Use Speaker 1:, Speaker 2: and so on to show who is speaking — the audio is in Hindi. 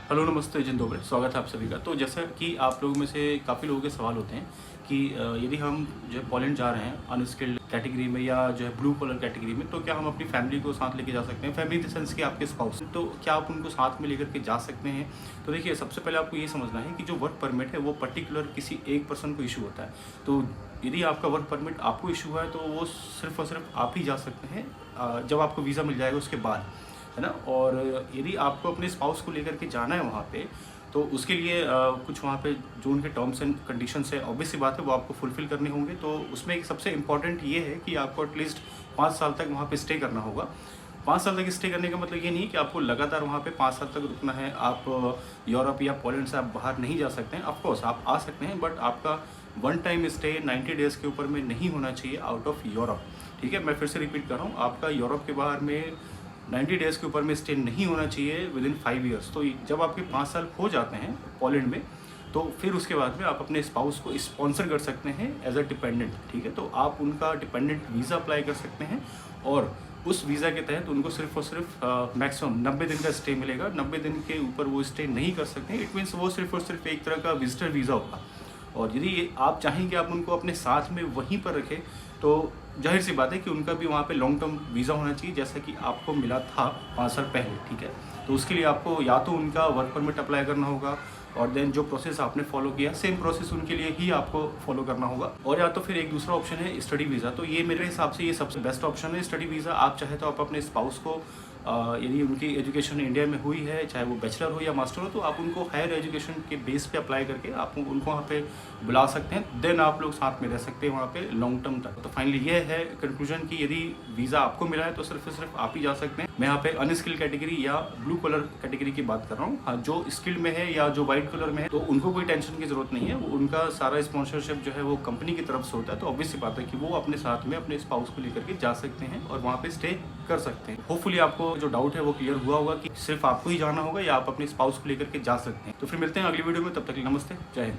Speaker 1: हेलो, नमस्ते, जिन दोपहर स्वागत है आप सभी का। तो जैसा कि आप लोगों में से काफ़ी लोगों के सवाल होते हैं कि यदि हम जो है पोलैंड जा रहे हैं अनस्किल्ड कैटेगरी में या जो है ब्लू कॉलर कैटेगरी में, तो क्या हम अपनी फैमिली को साथ लेके जा सकते हैं? फैमिली इन द सेंस कि आपके स्पाउस, तो क्या आप उनको साथ में लेकर के जा सकते हैं? तो देखिए, सबसे पहले आपको ये समझना है कि जो वर्क परमिट है वो पर्टिकुलर किसी एक पर्सन को इशू होता है। तो यदि आपका वर्क परमिट आपको इशू है तो वो सिर्फ़ और सिर्फ आप ही जा सकते हैं जब आपको वीज़ा मिल जाएगा उसके बाद, है ना? और यदि आपको अपने स्पाउस को लेकर के जाना है वहाँ पे, तो उसके लिए कुछ वहाँ पे जो उनके टर्म्स एंड कंडीशंस है, ऑब्वियस सी बात है वो आपको फुलफ़िल करने होंगे। तो उसमें एक सबसे इम्पोर्टेंट ये है कि आपको एटलीस्ट 5 साल तक वहाँ पे स्टे करना होगा। 5 साल तक स्टे करने का मतलब ये नहीं है कि आपको लगातार वहाँ पे 5 साल तक रुकना है। आप यूरोप या पोलैंड से आप बाहर नहीं जा सकते हैं। ऑफ कोर्स आप आ सकते हैं, बट आपका वन टाइम स्टे 90 डेज़ के ऊपर में नहीं होना चाहिए आउट ऑफ यूरोप। ठीक है? मैं फिर से रिपीट कर रहा हूँ, आपका यूरोप के बाहर में 90 डेज़ के ऊपर में स्टे नहीं होना चाहिए विदिन 5 ईयर्स। तो जब आपके 5 साल हो जाते हैं पोलैंड में, तो फिर उसके बाद में आप अपने स्पाउस को स्पॉन्सर कर सकते हैं एज अ डिपेंडेंट। ठीक है? तो आप उनका डिपेंडेंट वीज़ा अप्लाई कर सकते हैं और उस वीज़ा के तहत उनको सिर्फ और सिर्फ मैक्सिमम 90 दिन का स्टे मिलेगा। 90 दिन के ऊपर वो स्टे नहीं कर सकते। इट मीन्स वो सिर्फ और सिर्फ एक तरह का विजिटर वीज़ा होगा। और यदि आप चाहें कि आप उनको अपने साथ में वहीं पर रखें, तो ज़ाहिर सी बात है कि उनका भी वहाँ पे लॉन्ग टर्म वीज़ा होना चाहिए, जैसा कि आपको मिला था 5 साल पहले। ठीक है? तो उसके लिए आपको या तो उनका वर्क परमिट अप्लाई करना होगा और देन जो प्रोसेस आपने फॉलो किया सेम प्रोसेस उनके लिए ही आपको फॉलो करना होगा। और या तो फिर एक दूसरा ऑप्शन है स्टडी वीज़ा। तो ये मेरे हिसाब से ये सबसे बेस्ट ऑप्शन है स्टडी वीज़ा। आप चाहे तो आप अपने स्पाउस को यदि उनकी एजुकेशन इंडिया में हुई है, चाहे वो बैचलर हो या मास्टर हो, तो आप उनको हायर एजुकेशन के बेस पे अप्लाई करके आप उनको वहाँ पे बुला सकते हैं। देन आप लोग साथ में रह सकते हैं वहाँ पे लॉन्ग टर्म तक। तो फाइनली ये है कंक्लूजन कि यदि वीज़ा आपको मिला है तो सिर्फ आप ही जा सकते हैं। मैं यहाँ पे अनस्किल्ड कैटेगरी या ब्लू कलर कैटेगरी की बात कर रहा हूँ। हाँ, जो स्किल्ड में है या जो वाइट कलर में है, तो उनको कोई टेंशन की ज़रूरत नहीं है। उनका सारा स्पॉन्सरशिप जो है वो कंपनी की तरफ से होता है। तो ऑब्वियस सी बात है कि वो अपने साथ में अपने स्पाउस को लेकर के जा सकते हैं और वहाँ पे स्टे कर सकते हैं। होपफुली आपको जो डाउट है वो क्लियर हुआ होगा कि सिर्फ आपको ही जाना होगा या आप अपने स्पाउस को लेकर के जा सकते हैं। तो फिर मिलते हैं अगली वीडियो में, तब तक के लिए नमस्ते, जय हिंद।